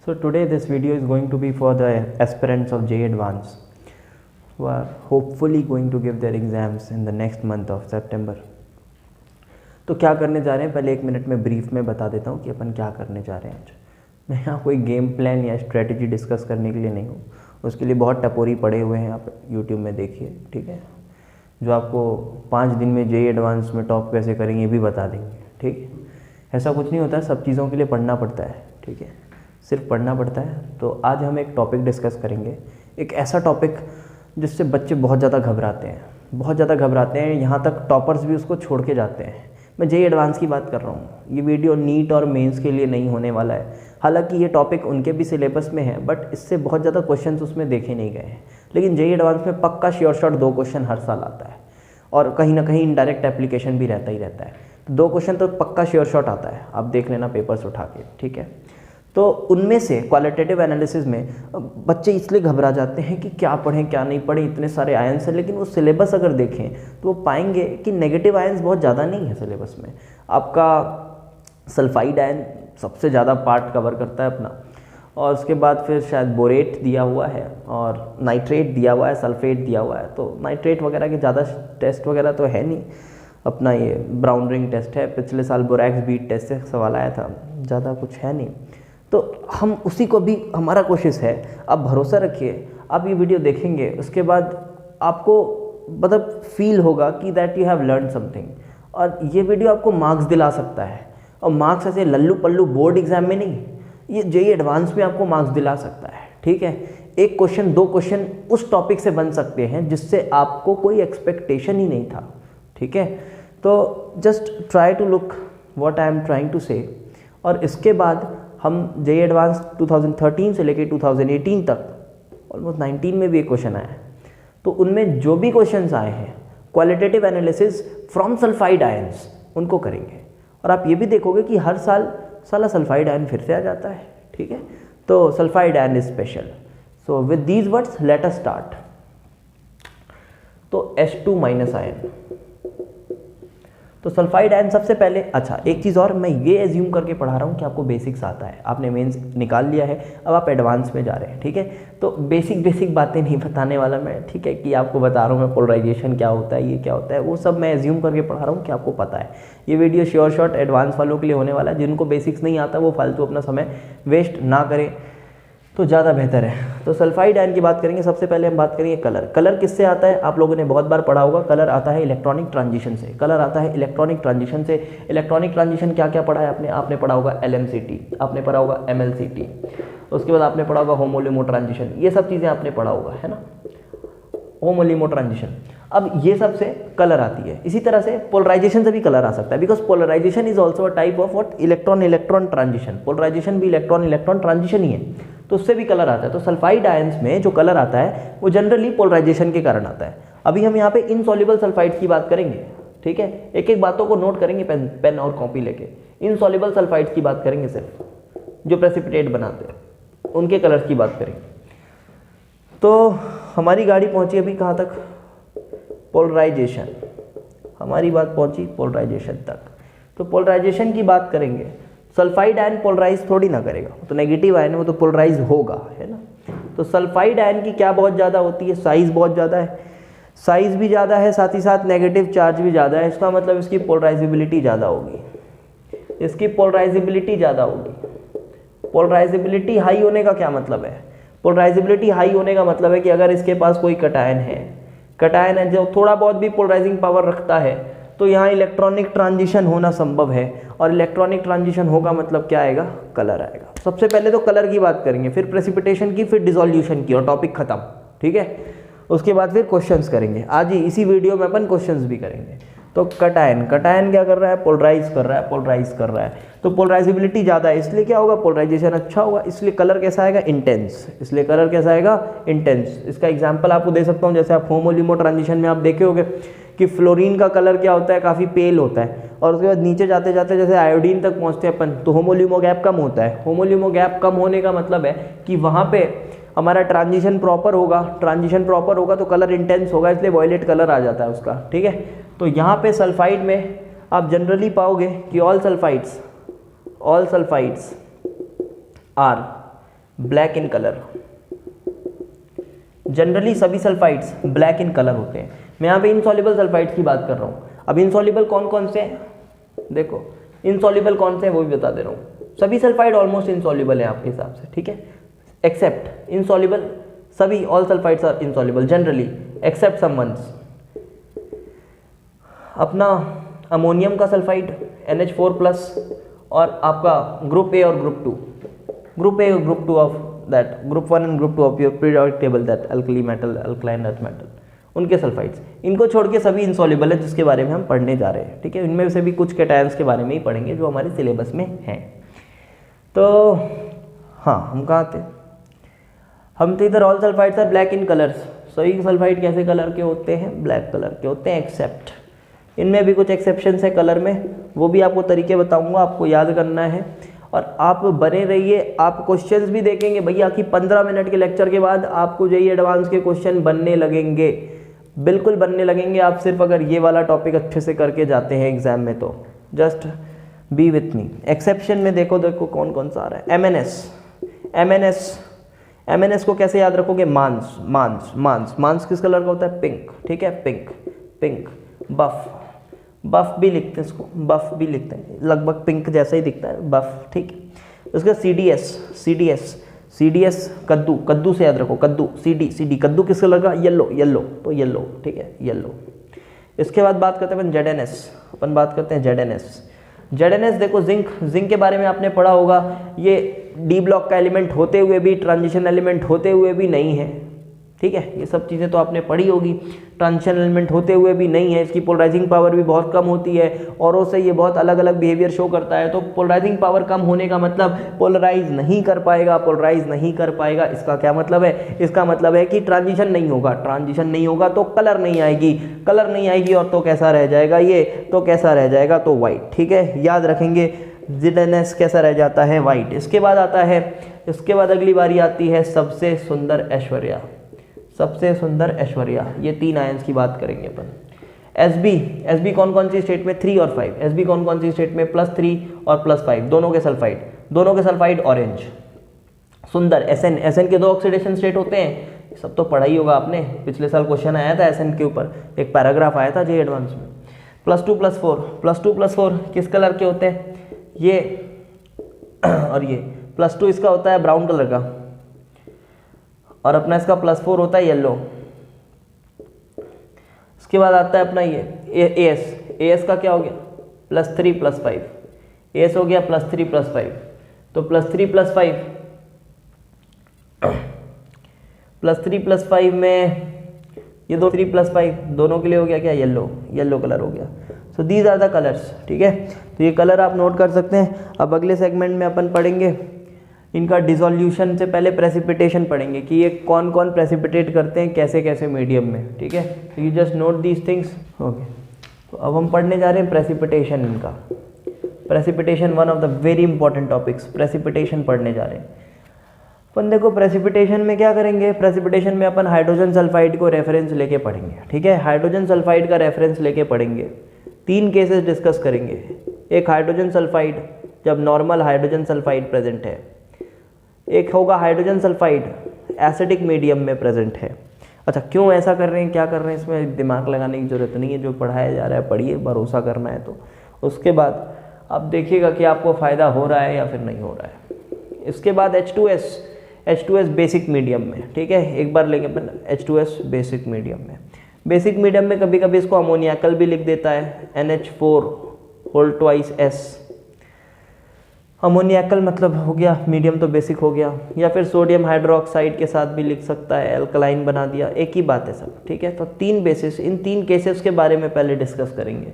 So today this video is going to be for the aspirants of JEE Advanced who are hopefully going to give their exams in the next month of September. तो क्या करने जा रहे हैं, पहले 1 minute में brief में बता देता हूँ कि अपन क्या करने जा रहे हैं आज। मैं यहाँ कोई गेम प्लान या स्ट्रेटजी डिस्कस करने के लिए नहीं हूँ, उसके लिए बहुत टपोरी पड़े हुए हैं, आप यूट्यूब में देखिए, ठीक है। जो आपको 5 दिन में JEE एडवांस में टॉप कैसे करेंगे ये भी बता देंगे, ठीक है। ऐसा कुछ नहीं होता है, सब चीज़ों के लिए पढ़ना पड़ता है, ठीक है, सिर्फ पढ़ना पड़ता है। तो आज हम एक टॉपिक डिस्कस करेंगे, एक ऐसा टॉपिक जिससे बच्चे बहुत ज़्यादा घबराते हैं, यहाँ तक टॉपर्स भी उसको छोड़ के जाते हैं। मैं JEE एडवांस की बात कर रहा हूँ। ये वीडियो नीट और मेंस के लिए नहीं होने वाला है, हालांकि ये टॉपिक उनके भी सिलेबस में है, बट इससे बहुत ज़्यादा क्वेश्चंस उसमें देखे नहीं गए हैं। लेकिन JEE एडवांस में पक्का श्योर शॉट 2 क्वेश्चन हर साल आता है, और कहीं ना कहीं इनडायरेक्ट एप्लीकेशन भी रहता है। तो 2 क्वेश्चन तो पक्का श्योर शॉट आता है, आप देख लेना पेपर्स उठा के, ठीक है। तो उनमें से क्वालिटेटिव एनालिसिस में बच्चे इसलिए घबरा जाते हैं कि क्या पढ़ें क्या नहीं पढ़ें, इतने सारे आयन्स हैं। लेकिन वो सिलेबस अगर देखें तो वो पाएंगे कि नेगेटिव आयन्स बहुत ज़्यादा नहीं है सिलेबस में। आपका सल्फाइड आयन सबसे ज़्यादा पार्ट कवर करता है अपना, और उसके बाद फिर शायद बोरेट दिया हुआ है और नाइट्रेट दिया हुआ है, सल्फेट दिया हुआ है। तो नाइट्रेट वगैरह के ज़्यादा टेस्ट वगैरह तो है नहीं, अपना ये ब्राउन रिंग टेस्ट है, पिछले साल बोरैक्स बीट टेस्ट से सवाल आया था, ज़्यादा कुछ है नहीं। तो हम उसी को भी, हमारा कोशिश है, आप भरोसा रखिए, आप ये वीडियो देखेंगे उसके बाद आपको मतलब फील होगा कि that you have learn something, और ये वीडियो आपको मार्क्स दिला सकता है। और मार्क्स ऐसे लल्लू पल्लू बोर्ड एग्जाम में नहीं, ये JEE एडवांस में आपको मार्क्स दिला सकता है, ठीक है। 1 क्वेश्चन 2 क्वेश्चन उस टॉपिक से बन सकते हैं जिससे आपको कोई एक्सपेक्टेशन ही नहीं था, ठीक है। तो just try to look what I am trying to say. और इसके बाद हम JEE एडवांस 2013 से लेकर 2018 तक, ऑलमोस्ट 19 में भी एक क्वेश्चन आया है, तो उनमें जो भी क्वेश्चंस आए हैं qualitative analysis from sulphide ions, उनको करेंगे। और आप ये भी देखोगे कि हर साल साला सल्फाइड आयन फिर से आ जाता है, ठीक है। तो sulphide ion is special. So with these words let us start. तो H2- आयन, तो सल्फाइड आयन सबसे पहले। अच्छा, एक चीज़ और, मैं ये एज्यूम करके पढ़ा रहा हूँ कि आपको बेसिक्स आता है, आपने मेंस निकाल लिया है, अब आप एडवांस में जा रहे हैं, ठीक है। तो बेसिक बातें नहीं बताने वाला मैं, ठीक है, कि आपको बता रहा हूँ मैं पोलराइजेशन क्या होता है, ये क्या होता है, वो सब मैं एज्यूम करके पढ़ा रहा हूँ कि आपको पता है। ये वीडियो श्योर शॉट एडवांस वालों के लिए होने वाला है, जिनको बेसिक्स नहीं आता वो फालतू अपना समय वेस्ट ना करें तो ज़्यादा बेहतर है। तो सल्फाइड आयन की बात करेंगे। सबसे पहले हम बात करेंगे कलर किससे आता है। आप लोगों ने बहुत बार पढ़ा होगा, कलर आता है इलेक्ट्रॉनिक ट्रांजिशन से। इलेक्ट्रॉनिक ट्रांजिशन क्या क्या पढ़ा है आपने पढ़ा होगा LMCT, आपने पढ़ा होगा MLCT, उसके बाद आपने पढ़ा होगा होमोलिमो ट्रांजिशन, ये सब चीज़ें आपने पढ़ा होगा, है ना, होमोलिमो ट्रांजिशन। अब ये सब से कलर आती है। इसी तरह से पोलराइजेशन से भी कलर आ सकता है, because polarization is also a type of what, electron transition. Polarization भी इलेक्ट्रॉन ट्रांजिशन ही है, तो उससे भी कलर आता है। तो सल्फाइड आयंस में जो कलर आता है वो जनरली पोलराइजेशन के कारण आता है। अभी हम यहाँ पे इनसॉल्युबल सल्फाइड्स की बात करेंगे, ठीक है। एक बातों को नोट करेंगे पेन और कॉपी लेके। इनसॉल्युबल सल्फाइड्स की बात करेंगे, सिर्फ जो प्रेसिपिटेट बनाते हैं उनके कलर्स की बात करेंगे। तो हमारी गाड़ी पहुंची अभी कहाँ तक, पोलराइजेशन। हमारी बात पहुंची पोलराइजेशन तक। तो पोलराइजेशन की बात करेंगे। सल्फाइड आयन पोलराइज थोड़ी ना करेगा, तो नेगेटिव आयन है, वो तो पोलराइज होगा, है ना। तो सल्फाइड आयन की क्या बहुत ज़्यादा होती है, साइज बहुत ज़्यादा है, साइज भी ज़्यादा है, साथ ही साथ नेगेटिव चार्ज भी ज़्यादा है। इसका मतलब इसकी पोलराइजेबिलिटी ज़्यादा होगी, पोलराइजेबिलिटी हाई होने का क्या मतलब है, पोलराइजेबिलिटी हाई होने का मतलब है कि अगर इसके पास कोई कटायन है जो थोड़ा बहुत भी पोलराइजिंग पावर रखता है, तो यहाँ इलेक्ट्रॉनिक ट्रांजिशन होना संभव है, और इलेक्ट्रॉनिक ट्रांजिशन होगा मतलब क्या आएगा, कलर आएगा। सबसे पहले तो कलर की बात करेंगे, फिर प्रेसिपिटेशन की, फिर डिसोल्यूशन की, और टॉपिक खत्म, ठीक है। उसके बाद फिर क्वेश्चंस करेंगे। आज ही इसी वीडियो में अपन क्वेश्चंस भी करेंगे। तो कटायन क्या कर रहा है, पोलराइज कर रहा है। तो पोलराइजेबिलिटी ज़्यादा है, इसलिए क्या होगा, पोलराइजेशन अच्छा होगा, इसलिए कलर कैसा आएगा, इंटेंस। इसका एग्जांपल आपको दे सकता हूँ, जैसे आप होमोलिमो ट्रांजिशन में आप देखे होंगे कि फ्लोरीन का कलर क्या होता है, काफ़ी पेल होता है, और उसके बाद नीचे जाते जाते जैसे आयोडीन तक पहुँचते हैं अपन, तो होमोलिमो गैप कम होता है। होमोलिमो गैप कम होने का मतलब है कि वहाँ पे हमारा ट्रांजिशन प्रॉपर होगा तो कलर इंटेंस होगा, इसलिए वॉयलेट कलर आ जाता है उसका, ठीक है। तो यहाँ पे सल्फाइड में आप जनरली पाओगे कि all sulphides are black in colour. Generally सभी सल्फाइड्स ब्लैक इन कलर होते हैं। मैं यहाँ पे इनसॉल्युबल सल्फाइड्स की बात कर रहा हूँ। अब इनसॉल्युबल कौन कौन से हैं, देखो इनसॉल्युबल कौन से हैं वो भी बता दे रहा हूँ। सभी सल्फाइड ऑलमोस्ट इनसॉल्युबल है आपके हिसाब से, ठीक है, एक्सेप्ट इनसॉल्युबल, सभी all sulphides are insoluble generally except some ones. अपना अमोनियम का सल्फाइड NH4+ और आपका ग्रुप ए और ग्रुप 2, ग्रुप ए और group 2 of that group 1 and group 2 of your periodic table, that alkali metal, alkaline earth metal, उनके sulphides, इनको छोड़ के सभी इनसॉल्युबल है जिसके बारे में हम पढ़ने जा रहे हैं, ठीक है। इनमें से भी कुछ कैटायंस के बारे में ही पढ़ेंगे जो हमारे सिलेबस में हैं। तो हाँ, हम कहाँ थे, हम तो इधर all sulphides are black in colours. सभी सल्फाइड कैसे कलर के होते हैं, ब्लैक कलर के होते हैं, एक्सेप्ट, इनमें भी कुछ एक्सेप्शंस है कलर में, वो भी आपको तरीके बताऊंगा, आपको याद करना है और आप बने रहिए। आप क्वेश्चंस भी देखेंगे भैया कि 15 मिनट के लेक्चर के बाद आपको JEE एडवांस के क्वेश्चन बनने लगेंगे, बिल्कुल बनने लगेंगे, आप सिर्फ अगर ये वाला टॉपिक अच्छे से करके जाते हैं एग्जाम में तो। Just be with me. Exception में देखो कौन कौन सा आ रहा है। MNS को कैसे याद रखोगे, मांस किस कलर का होता है, पिंक, ठीक है, पिंक। बफ भी लिखते हैं इसको, बफ भी लिखते हैं, लगभग पिंक जैसा ही दिखता है, बफ, ठीक है। उसका CDS कद्दू से याद रखो, कद्दू, CD कद्दू किस कलर का, येलो, तो येलो, ठीक है, येलो। इसके बाद बात करते हैं अपन बात करते हैं ZNS। देखो जिंक के बारे में आपने पढ़ा होगा, ये D ब्लॉक का एलिमेंट होते हुए भी, ट्रांजिशन एलिमेंट होते हुए भी नहीं है, ठीक है, ये सब चीज़ें तो आपने पढ़ी होगी। ट्रांजिशन एलिमेंट होते हुए भी नहीं है, इसकी पोलराइजिंग पावर भी बहुत कम होती है, औरों से ये बहुत अलग अलग बिहेवियर शो करता है। तो पोलराइजिंग पावर कम होने का मतलब पोलराइज नहीं कर पाएगा। इसका क्या मतलब है, इसका मतलब है कि ट्रांजिशन नहीं होगा तो कलर नहीं आएगी और तो कैसा रह जाएगा, ये तो कैसा रह जाएगा, तो वाइट, ठीक है, याद रखेंगे। ZNS कैसा रह जाता है, वाइट। इसके बाद अगली बारी आती है सबसे सुंदर ऐश्वर्या, ये 3 आयंस की बात करेंगे अपन। SB कौन सी स्टेट में, 3 और 5। SB कौन सी स्टेट में, +3 और +5, दोनों के सल्फाइड ऑरेंज। सुंदर SN के 2 ऑक्सीडेशन स्टेट होते हैं, सब तो पढ़ा ही होगा आपने, पिछले साल क्वेश्चन आया था SN के ऊपर, एक पैराग्राफ आया था JEE एडवांस में। +2+4 किस कलर के होते हैं, ये और ये। +2 इसका होता है ब्राउन कलर का और अपना इसका +4 होता है येलो। इसके बाद आता है अपना ये AS का क्या हो गया, +3+5, AS हो गया +3+5, तो +3+5 में ये 3+5 दोनों के लिए हो गया क्या, येलो कलर हो गया। So these are the colours, ठीक है, तो ये कलर आप नोट कर सकते हैं। अब अगले सेगमेंट में अपन पढ़ेंगे इनका डिसोल्यूशन से पहले प्रेसिपिटेशन पढ़ेंगे कि ये कौन प्रेसिपिटेट करते हैं कैसे मीडियम में, ठीक है। तो you just note these things, okay. तो अब हम पढ़ने जा रहे हैं प्रेसिपिटेशन। इनका precipitation one of the very important topics, precipitation पढ़ने जा रहे हैं अपन। देखो प्रेसिपिटेशन में क्या करेंगे, प्रेसिपिटेशन में अपन हाइड्रोजन सल्फाइड को रेफरेंस लेके पढ़ेंगे, ठीक है, हाइड्रोजन सल्फाइड का रेफरेंस लेके पढ़ेंगे। 3 केसेस डिस्कस करेंगे। एक हाइड्रोजन सल्फाइड जब नॉर्मल हाइड्रोजन सल्फाइड प्रेजेंट है, एक होगा हाइड्रोजन सल्फाइड एसिडिक मीडियम में प्रेजेंट है। अच्छा, क्यों ऐसा कर रहे हैं, क्या कर रहे हैं, इसमें दिमाग लगाने की जरूरत नहीं है, जो पढ़ाया जा रहा है पढ़िए, भरोसा करना है तो। उसके बाद आप देखिएगा कि आपको फ़ायदा हो रहा है या फिर नहीं हो रहा है। इसके बाद H2S बेसिक मीडियम में, ठीक है, एक बार लेंगे अपन H2S बेसिक मीडियम में। बेसिक मीडियम में कभी कभी इसको अमोनियाकल भी लिख देता है, NH4 अमोनियाकल मतलब हो गया मीडियम, तो बेसिक हो गया। या फिर सोडियम हाइड्रोक्साइड के साथ भी लिख सकता है, अल्कलाइन बना दिया, एक ही बात है सब, ठीक है। तो 3 बेसिस, इन 3 केसेस के बारे में पहले डिस्कस करेंगे।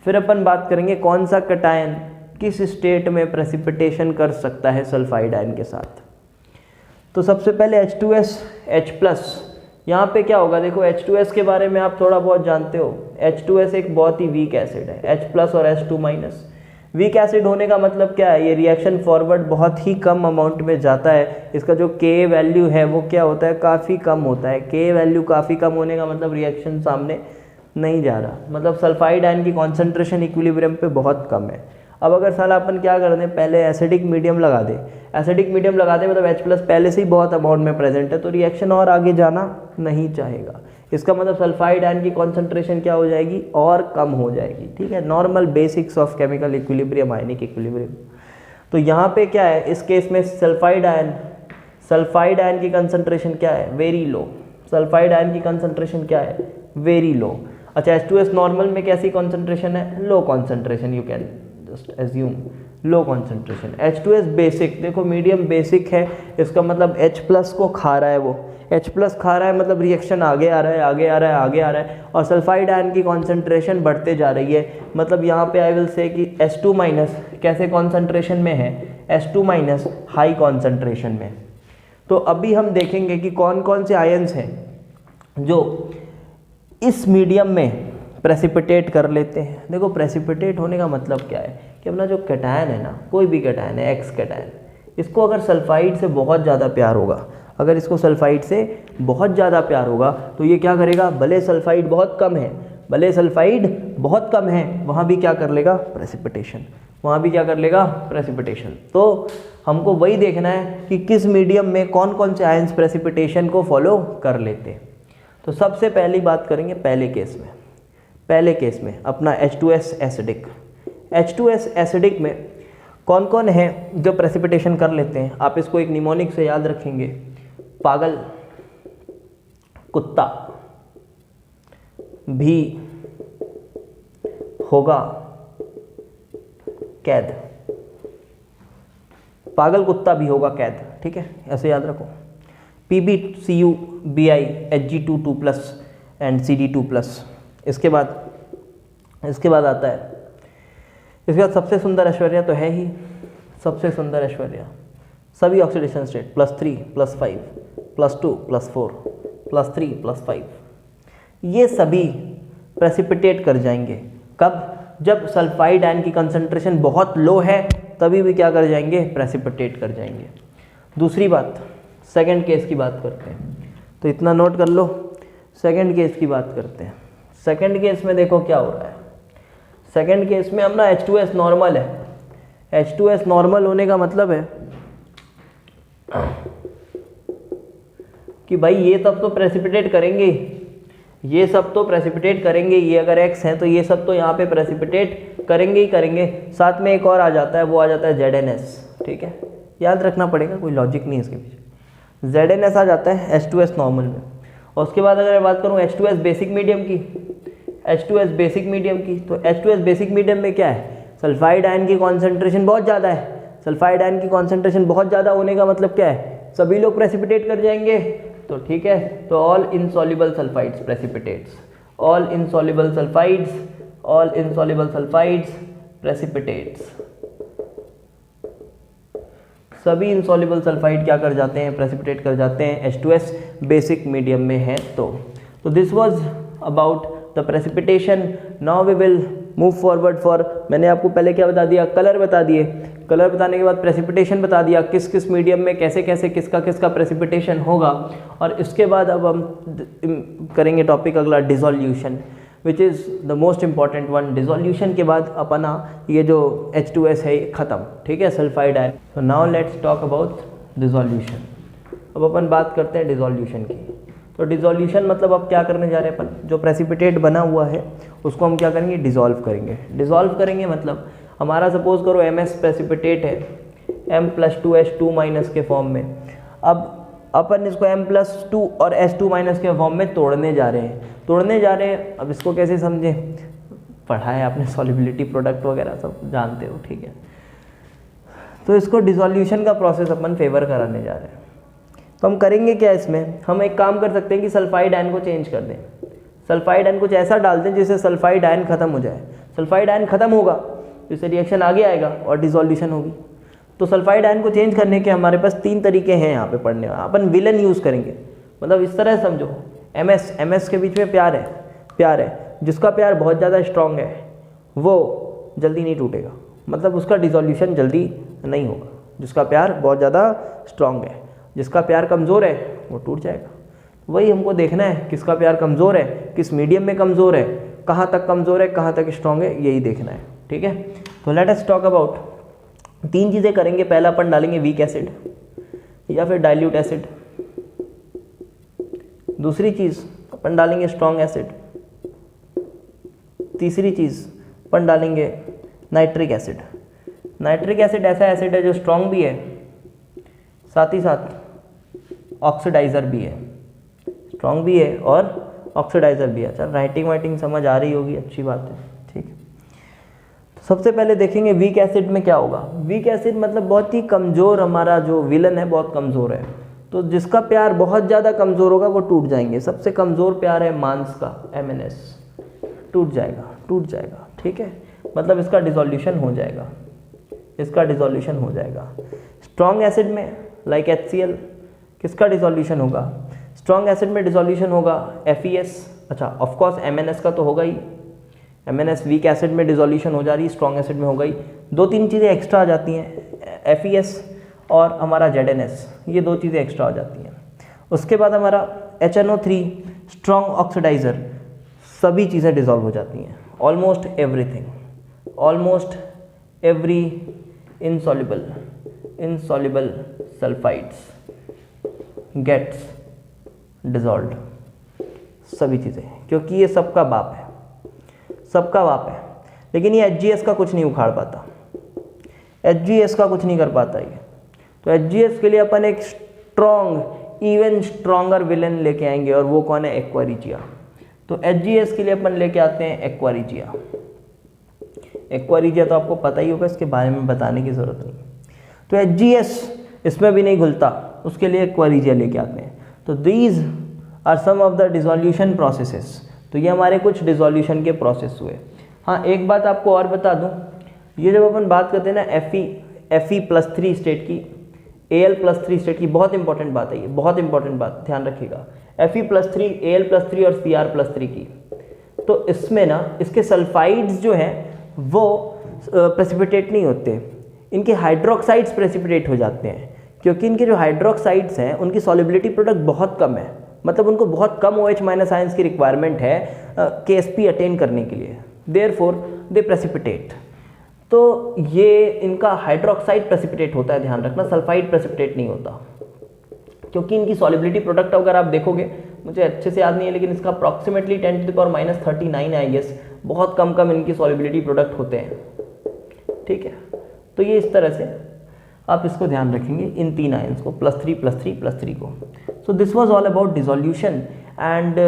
फिर अपन बात करेंगे कौन सा कटायन किस स्टेट में प्रेसिपिटेशन कर सकता है सल्फाइड आयन के साथ। तो सबसे पहले H2S H+, यहाँ पे क्या होगा, देखो H2S के बारे में आप थोड़ा बहुत जानते हो। H2S एक बहुत ही वीक एसिड है, H+ और H2-। वीक एसिड होने का मतलब क्या है, ये रिएक्शन फॉरवर्ड बहुत ही कम अमाउंट में जाता है। इसका जो Ka वैल्यू है वो क्या होता है, काफ़ी कम होता है। Ka वैल्यू काफ़ी कम होने का मतलब रिएक्शन सामने नहीं जा रहा, मतलब सल्फाइड आयन की कॉन्सेंट्रेशन इक्विलिब्रियम पे बहुत कम है। अब अगर साला अपन क्या कर दें, पहले एसिडिक मीडियम लगा दे, एसिडिक मीडियम लगा दे मतलब H+ पहले से ही बहुत अमाउंट में प्रेजेंट है, तो रिएक्शन और आगे जाना नहीं चाहेगा। इसका मतलब सल्फाइड आयन की कॉन्सेंट्रेशन क्या हो जाएगी, और कम हो जाएगी। ठीक है, normal basics of chemical equilibrium, ionic equilibrium. तो यहाँ पे क्या है, इस केस में सल्फाइड आयन की कंसंट्रेशन क्या है, वेरी लो। सल्फाइड आयन की कंसंट्रेशन क्या है, वेरी लो। अच्छा, H2S नॉर्मल में कैसी कॉन्सेंट्रेशन है, low concentration, you can just assume low concentration. H2S basic, देखो मीडियम बेसिक है, इसका मतलब H+ को खा रहा है, वो H+ खा रहा है मतलब रिएक्शन आगे आ रहा है, आगे आ रहा है, आगे आ रहा है, और सल्फाइड आयन की कॉन्सेंट्रेशन बढ़ते जा रही है। मतलब यहाँ पे आई विल से कि H2- कैसे कॉन्सेंट्रेशन में है, H2- हाई कॉन्सेंट्रेशन में। तो अभी हम देखेंगे कि कौन कौन से आयन्स हैं जो इस मीडियम में प्रेसिपिटेट कर लेते हैं। देखो प्रेसिपिटेट होने का मतलब क्या है कि अपना जो कैटायन है ना, कोई भी कैटायन है, एक्स कैटायन, इसको अगर सल्फाइड से बहुत ज़्यादा प्यार होगा, अगर इसको सल्फाइड से बहुत ज़्यादा प्यार होगा तो ये क्या करेगा, भले सल्फाइड बहुत कम है, भले सल्फाइड बहुत कम है, वहाँ भी क्या कर लेगा, प्रेसिपिटेशन, वहाँ भी क्या कर लेगा, प्रेसिपिटेशन। तो हमको वही देखना है कि किस मीडियम में कौन कौन से आयंस प्रेसिपिटेशन को फॉलो कर लेते हैं। तो सबसे पहली बात करेंगे पहले केस में अपना H2S एसिडिक। H2S एसिडिक में कौन कौन है जो प्रेसिपिटेशन कर लेते हैं, आप इसको एक निमोनिक से याद रखेंगे, पागल, कुत्ता, भी होगा कैद। पागल, कुत्ता, भी होगा कैद। ठीक है, ऐसे याद रखो। PbCu Bi Hg2 and Cd2+। इसके बाद आता है, इसके बाद सबसे सुंदर ऐश्वर्या तो है ही, सबसे सुंदर ऐश्वर्या, सभी ऑक्सीडेशन स्टेट +3 +5 +2 +4 +3 +5, ये सभी प्रेसिपिटेट कर जाएंगे। कब, जब सल्फाइड आयन की कंसंट्रेशन बहुत लो है तभी भी क्या कर जाएंगे, प्रेसिपिटेट कर जाएंगे। दूसरी बात, सेकंड केस की बात करते हैं, तो इतना नोट कर लो, सेकंड केस की बात करते हैं। सेकंड केस में देखो क्या हो रहा है, सेकंड केस में अपना H2S नॉर्मल है। H2S नॉर्मल होने का मतलब है कि भाई ये सब तो प्रेसिपिटेट करेंगे, ये सब तो प्रेसिपिटेट करेंगे, ये अगर X है तो ये सब तो यहाँ पे प्रेसिपिटेट करेंगे ही करेंगे। साथ में एक और आ जाता है, वो आ जाता है ZnS। ठीक है, याद रखना पड़ेगा, कोई लॉजिक नहीं है इसके पीछे। ZnS आ जाता है H2S नॉर्मल में। और उसके बाद अगर मैं बात करूँ H2S बेसिक मीडियम की, H2S बेसिक मीडियम की, तो H2S बेसिक मीडियम में क्या है, सल्फाइड आयन की कॉन्सेंट्रेशन बहुत ज़्यादा है। सल्फाइड आयन की कॉन्सेंट्रेशन बहुत ज़्यादा होने का मतलब क्या है, सभी लोग प्रेसिपिटेट कर जाएंगे। तो ठीक है, तो all insoluble sulphides precipitates, all insoluble sulphides, all insoluble sulphides precipitates, सभी इनसॉल्युबल सल्फाइड क्या कर जाते हैं, प्रेसिपिटेट कर जाते हैं H2S बेसिक मीडियम में है। तो this was about the precipitation. Now we will move forward for, मैंने आपको पहले क्या बता दिया, कलर बता दिए, कलर बताने के बाद प्रेसिपिटेशन बता दिया, किस किस मीडियम में कैसे कैसे किसका किसका प्रेसिपिटेशन होगा। और इसके बाद अब हम करेंगे टॉपिक अगला dissolution, which is the most important one. Dissolution के बाद अपना ये जो H2S है ख़त्म। ठीक है, सल्फाइड आयन। तो now let's talk about dissolution. अब अपन बात करते हैं डिसोल्यूशन की। तो डिसोल्यूशन मतलब अब क्या करने जा रहे हैं अपन, जो प्रेसिपिटेट बना हुआ है उसको हम क्या करेंगे, डिसॉल्व करेंगे। डिसॉल्व करेंगे मतलब हमारा सपोज करो MS प्रेसिपिटेट है M+2H2- के फॉर्म में। अब अपन इसको M+2 और H2- के फॉर्म में तोड़ने जा रहे हैं। अब इसको कैसे समझें, पढ़ा है आपने, सॉल्युबिलिटी प्रोडक्ट वगैरह सब जानते हो। ठीक है, तो इसको डिसोल्यूशन का प्रोसेस अपन फेवर कराने जा रहे हैं। तो हम करेंगे क्या, इसमें हम एक काम कर सकते हैं कि सल्फाइड आयन को चेंज कर दें। सल्फाइड आयन कुछ ऐसा डाल दें जिससे सल्फाइड आयन खत्म हो जाए। सल्फाइड आयन खत्म होगा, इससे रिएक्शन आगे आएगा और डिसोल्यूशन होगी। तो सल्फाइड आयन को चेंज करने के हमारे पास 3 तरीके हैं यहाँ पे पढ़ने। अपन विलन यूज़ करेंगे, मतलब इस तरह समझो, MS के बीच में प्यार है, जिसका प्यार बहुत ज़्यादा स्ट्रॉन्ग है वो जल्दी नहीं टूटेगा, मतलब उसका डिसोल्यूशन जल्दी नहीं होगा। जिसका प्यार बहुत ज़्यादा स्ट्रॉन्ग है, जिसका प्यार कमज़ोर है वो टूट जाएगा। वही हमको देखना है, किसका प्यार कमज़ोर है, किस मीडियम में कमज़ोर है, कहाँ तक कमज़ोर है, कहाँ तक स्ट्रॉन्ग है, यही देखना है। ठीक है, तो लेट अस टॉक अबाउट, 3 चीज़ें करेंगे। पहला अपन डालेंगे वीक एसिड या फिर डाइल्यूट एसिड। दूसरी चीज़ अपन डालेंगे स्ट्रॉन्ग एसिड। तीसरी चीज़ अपन डालेंगे नाइट्रिक एसिड। नाइट्रिक एसिड ऐसा एसिड है जो स्ट्रॉन्ग भी है, साथ ही साथ ऑक्सीडाइज़र भी है। स्ट्रॉन्ग भी है और ऑक्सीडाइज़र भी है। अच्छा, राइटिंग वाइटिंग समझ आ रही होगी, अच्छी बात है। ठीक है, तो सबसे पहले देखेंगे वीक एसिड में क्या होगा। वीक एसिड मतलब बहुत ही कमज़ोर, हमारा जो विलन है बहुत कमज़ोर है, तो जिसका प्यार बहुत ज़्यादा कमज़ोर होगा वो टूट जाएंगे। सबसे कमज़ोर प्यार है मांस का, MnS, टूट जाएगा। ठीक है, मतलब इसका डिसोल्यूशन हो जाएगा, स्ट्रॉन्ग एसिड में लाइक HCl, किसका डिसोल्यूशन होगा? स्ट्रॉन्ग एसिड में डिसोल्यूशन होगा FeS। अच्छा, ऑफ कोर्स MnS का तो होगा ही। MnS वीक एसिड में डिसोल्यूशन हो जा रही है, स्ट्रॉन्ग एसिड में होगा ही। 2-3 चीज़ें एक्स्ट्रा आ जाती हैं, FeS और हमारा ZnS, ये 2 चीज़ें एक्स्ट्रा आ जाती हैं। उसके बाद हमारा HNO3 स्ट्रॉन्ग ऑक्सीडाइज़र, सभी चीज़ें डिसॉल्व हो जाती हैं। Almost every insoluble sulphides gets dissolved, सभी चीज़ें, क्योंकि ये सबका बाप है। लेकिन ये HGS का कुछ नहीं उखाड़ पाता, HGS का कुछ नहीं कर पाता ये। तो HGS के लिए अपन एक इवन स्ट्रॉन्गर विलन लेके आएंगे, और वो कौन है? एक्वारिजिया। तो HGS के लिए अपन लेके आते हैं एक्वारिजिया तो आपको पता ही होगा, इसके बारे में बताने की ज़रूरत नहीं। तो HGS इसमें भी नहीं घुलता, उसके लिए एक्वारिजिया लेके आते हैं। तो these are some of the dissolution processes. तो ये हमारे कुछ डिसोल्यूशन के प्रोसेस हुए। हाँ, एक बात आपको और बता दूँ, ये जब अपन बात करते हैं ना Fe+3 स्टेट की, Al+3 स्टेट की, बहुत इंपॉर्टेंट बात है ये, बहुत इंपॉर्टेंट बात, ध्यान रखिएगा। Fe+3, Al+3 और Cr+3 की, तो इसमें ना इसके सल्फाइड्स जो हैं वो प्रेसिपिटेट नहीं होते, इनके हाइड्रोक्साइड्स प्रेसिपिटेट हो जाते हैं, क्योंकि इनके जो हाइड्रोक्साइड्स हैं उनकी सॉल्युबिलिटी प्रोडक्ट बहुत कम है, मतलब उनको बहुत कम OH- आयंस की रिक्वायरमेंट है KSP अटेन करने के लिए, देयरफॉर दे प्रेसिपिटेट। तो ये इनका हाइड्रोक्साइड प्रेसिपिटेट होता है, ध्यान रखना, सल्फाइड प्रेसिपिटेट नहीं होता, क्योंकि इनकी सॉल्युबिलिटी प्रोडक्ट अगर आप देखोगे, मुझे अच्छे से याद नहीं है लेकिन इसका अप्रॉक्सीमेटली 10⁻39 आई गेस, बहुत कम इनकी सॉल्युबिलिटी प्रोडक्ट होते हैं। ठीक है, तो ये इस तरह से आप इसको ध्यान रखेंगे, इन 3 आयंस को, +3 को। सो this was all about dissolution and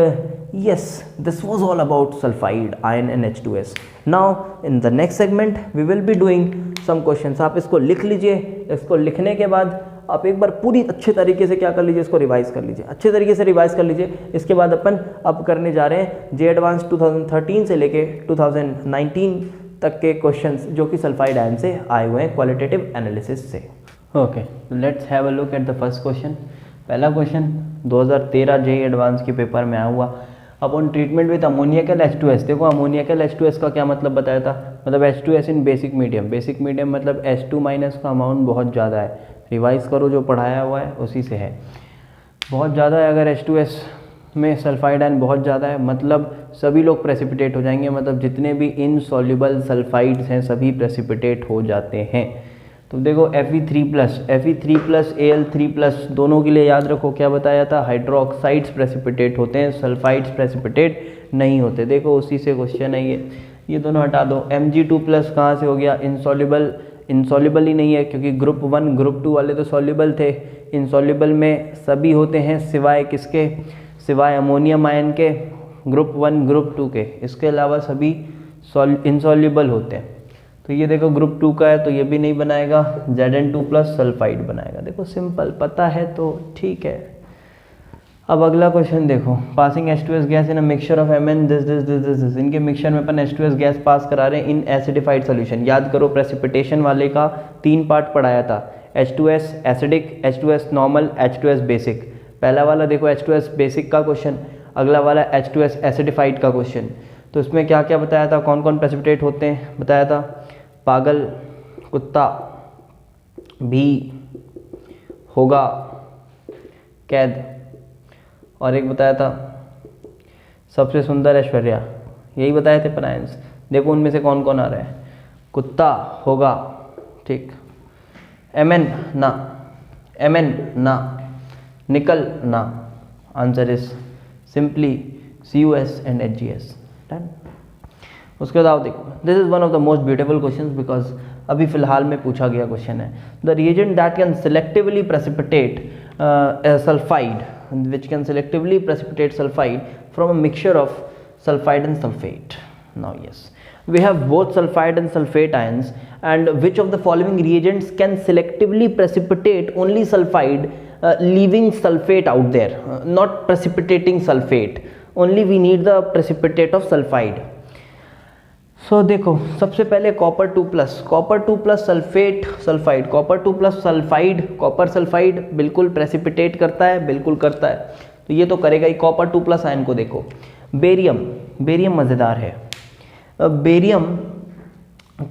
yes, this was all about sulfide ion and H2S. Now in the next segment we will be doing some questions. आप इसको लिख लीजिए, इसको लिखने के बाद आप एक बार पूरी अच्छे तरीके से क्या कर लीजिए, इसको रिवाइज कर लीजिए, अच्छे तरीके से रिवाइज कर लीजिए। इसके बाद अपन अब करने जा रहे हैं जे एडवांस 2013 से लेके 2019 तक के क्वेश्चंस जो कि सल्फाइड आयन से आए हुए हैं क्वालिटेटिव एनालिसिस से। Okay, let's have a look at the first question. पहला क्वेश्चन 2013 जे एडवांस के पेपर में आया हुआ, अपॉन ट्रीटमेंट विद अमोनियकल H2S। देखो अमोनियकल H2S का क्या मतलब बताया था, मतलब H2S इन बेसिक मीडियम मतलब H2- का अमाउंट बहुत ज़्यादा है। रिवाइज करो, जो पढ़ाया हुआ है उसी से है, बहुत ज़्यादा है। अगर H2S में सल्फाइड आयन बहुत ज़्यादा है, मतलब सभी लोग प्रेसिपिटेट हो जाएंगे, मतलब जितने भी इनसॉल्युबल सल्फाइड्स हैं सभी प्रेसिपिटेट हो जाते हैं। तो देखो Fe3+ Al3+ दोनों के लिए याद रखो क्या बताया था, हाइड्रोक्साइड्स प्रेसिपिटेट होते हैं, सल्फाइड्स प्रेसिपिटेट नहीं होते। देखो उसी से क्वेश्चन है ये दोनों हटा दो। Mg2+ कहाँ से हो गया, इंसॉल्युबल ही नहीं है, क्योंकि ग्रुप 1 ग्रुप 2 वाले तो सॉल्युबल थे। इंसॉल्युबल में सभी होते हैं सिवाय किसके, सिवाय अमोनियम आयन के, ग्रुप 1 ग्रुप 2 के, इसके अलावा सभी इंसॉल्युबल होते हैं। तो ये देखो ग्रुप 2 का है तो ये भी नहीं बनाएगा, Zn2+ सल्फाइड बनाएगा। देखो सिंपल, पता है तो ठीक है। अब अगला क्वेश्चन देखो, passing H2S gas in a mixture of Mn this, इनके मिक्सचर में अपन H2S गैस पास करा रहे हैं इन एसिडिफाइड सोल्यूशन। याद करो प्रेसिपिटेशन वाले का 3 पार्ट पढ़ाया था, H2S acidic, H2S normal, H2S basic. पहला वाला देखो H2S बेसिक का क्वेश्चन, अगला वाला H2S एसिडिफाइड का क्वेश्चन। तो इसमें क्या क्या बताया था, कौन कौन प्रेसिपिटेट होते हैं बताया था, पागल, कुत्ता, भी, होगा, कैद, और एक बताया था सबसे सुंदर ऐश्वर्या, यही बताए थे प्रायंस। देखो उनमें से कौन कौन आ रहा है, कुत्ता होगा, ठीक। Mn ना, Mn ना, निकल ना, answer is simply CuS and HgS। Done. उसके बाद देखो, this is one of the most beautiful questions because अभी फिलहाल में पूछा गया क्वेश्चन है। The reagent that can selectively precipitate sulphide, which can selectively precipitate sulfide from a mixture of sulfide and sulfate. Now yes, we have both sulfide and sulfate ions, and which of the following reagents can selectively precipitate only sulfide, leaving sulfate out there, not precipitating sulfate, only we need the precipitate of sulfide. So देखो, सबसे पहले copper 2+ sulphate sulphide, copper 2+ sulphide, copper sulphide बिल्कुल precipitate करता है, बिल्कुल करता है, तो ये तो करेगा ही। कॉपर 2+ आयन को देखो, बेरियम मज़ेदार है। बेरियम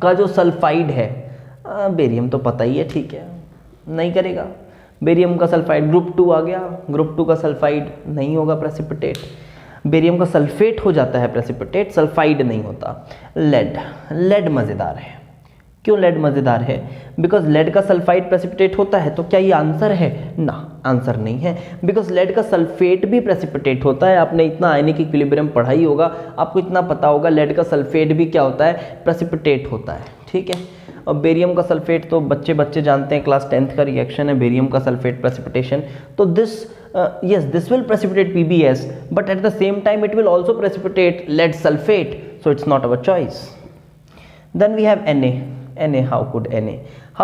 का जो सल्फाइड है, बेरियम तो पता ही है, ठीक है, नहीं करेगा। बेरियम का सल्फाइड ग्रुप 2 आ गया, ग्रुप 2 का सल्फाइड नहीं होगा प्रेसिपिटेट। बेरियम का सल्फेट हो जाता है प्रेसिपिटेट, सल्फाइड नहीं होता। लेड मज़ेदार है। क्यों लेड मज़ेदार है? बिकॉज लेड का सल्फाइड प्रेसिपिटेट होता है। तो क्या ये आंसर है? ना, आंसर नहीं है, बिकॉज लेड का सल्फेट भी प्रेसिपिटेट होता है। आपने इतना आयनिक इक्विलिब्रियम पढ़ा ही होगा, आपको इतना पता होगा लेड का सल्फेट भी क्या होता है, प्रेसिपिटेट होता है, ठीक है। और बेरियम का सल्फेट तो बच्चे जानते हैं, क्लास 10th का रिएक्शन है बेरियम का सल्फेट प्रेसिपिटेशन। तो this this will precipitate PbS, but at the same time it will also precipitate lead sulfate, so it's not our choice. Then we have Na. How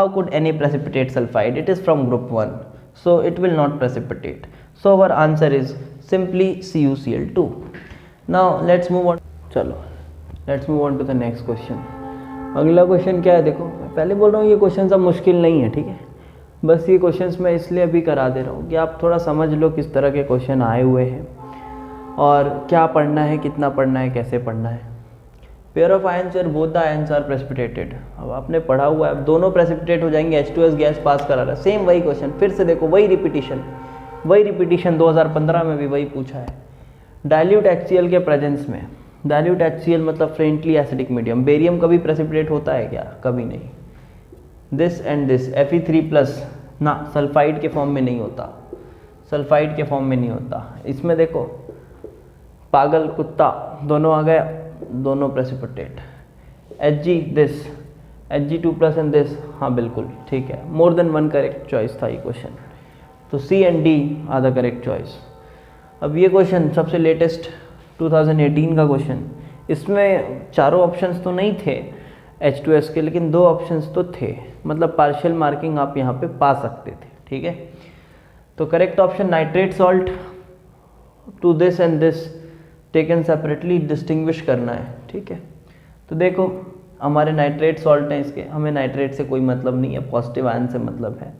could Na precipitate sulfide? It is from group 1, so it will not precipitate. So our answer is simply CuCl2. Now let's move on. चलो, let's move on to the next question. अगला question क्या है? देखो, पहले बोल रहा हूँ ये क्वेश्चन सब मुश्किल नहीं है, ठीक है। बस ये क्वेश्चंस मैं इसलिए अभी करा दे रहा हूँ कि आप थोड़ा समझ लो किस तरह के क्वेश्चन आए हुए हैं और क्या पढ़ना है, कितना पढ़ना है, कैसे पढ़ना है। पेयर ऑफ आयंस और both the ions are precipitated. अब आपने पढ़ा हुआ है, अब दोनों प्रेसिपिटेट हो जाएंगे, H2S गैस पास करा रहा है। सेम वही क्वेश्चन फिर से देखो, वही रिपीटिशन 2015 में भी वही पूछा है। डाइल्यूट HCl के प्रेजेंस में, डाइल्यूट HCl मतलब फ्रेंडली एसिडिक मीडियम, बेरियम कभी प्रेसिपिटेट होता है क्या? कभी नहीं। दिस एंड दिस Fe3+ ना, सल्फाइड के फॉर्म में नहीं होता, सल्फाइड के फॉर्म में नहीं होता। इसमें देखो, पागल कुत्ता दोनों आ गया, दोनों प्रेसिपिटेट। Hg2+ एंड दिस, हाँ बिल्कुल ठीक है। More than one correct choice था ये क्वेश्चन, तो C and D are the correct choice. अब ये क्वेश्चन सबसे लेटेस्ट 2018 का क्वेश्चन, इसमें चारों ऑप्शंस तो नहीं थे H2S के, लेकिन 2 ऑप्शंस तो थे, मतलब पार्शियल मार्किंग आप यहाँ पे पा सकते थे, ठीक है। तो correct option nitrate salt to this and this taken separately distinguish करना है, ठीक है। तो देखो, हमारे नाइट्रेट सॉल्ट हैं, इसके हमें नाइट्रेट से कोई मतलब नहीं है, पॉजिटिव आयन से मतलब है।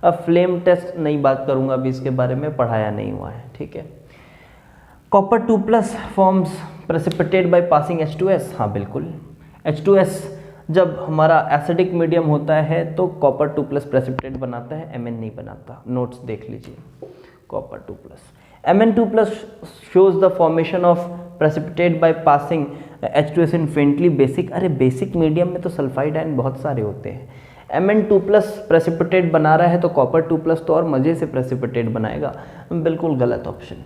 अब फ्लेम टेस्ट नहीं बात करूँगा, अभी इसके बारे में पढ़ाया नहीं हुआ है, ठीक है। Copper 2+ forms precipitate by passing H2S, हाँ बिल्कुल। H2S जब हमारा एसिडिक मीडियम होता है तो कॉपर 2+ प्रेसिपिटेट बनाता है, Mn नहीं बनाता। नोट्स देख लीजिए, copper 2+। Mn2+ shows the formation of precipitate by passing H2S in faintly basic। अरे बेसिक मीडियम में तो सल्फाइड आयन बहुत सारे होते हैं। Mn2+ प्रेसिपिटेट बना रहा है तो कॉपर 2+ तो और मज़े से प्रेसिपिटेट बनाएगा, बिल्कुल गलत ऑप्शन।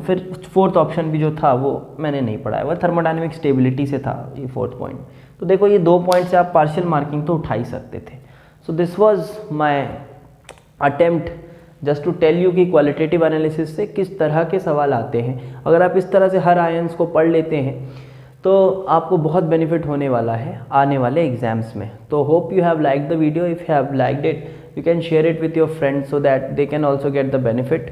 फिर 4th ऑप्शन भी जो था वो मैंने नहीं पढ़ाया, वह थर्मोडायनेमिक स्टेबिलिटी से था ये 4th पॉइंट। तो देखो, ये 2 पॉइंट से आप पार्शियल मार्किंग तो उठा ही सकते थे। So this was my attempt just to tell you कि क्वालिटेटिव एनालिसिस से किस तरह के सवाल आते हैं। अगर आप इस तरह से हर आयंस को पढ़ लेते हैं तो आपको बहुत बेनिफिट होने वाला है आने वाले एग्जाम्स में। तो hope you have like the video. If you have liked it, you can share it with your friends so that they can also get the benefit.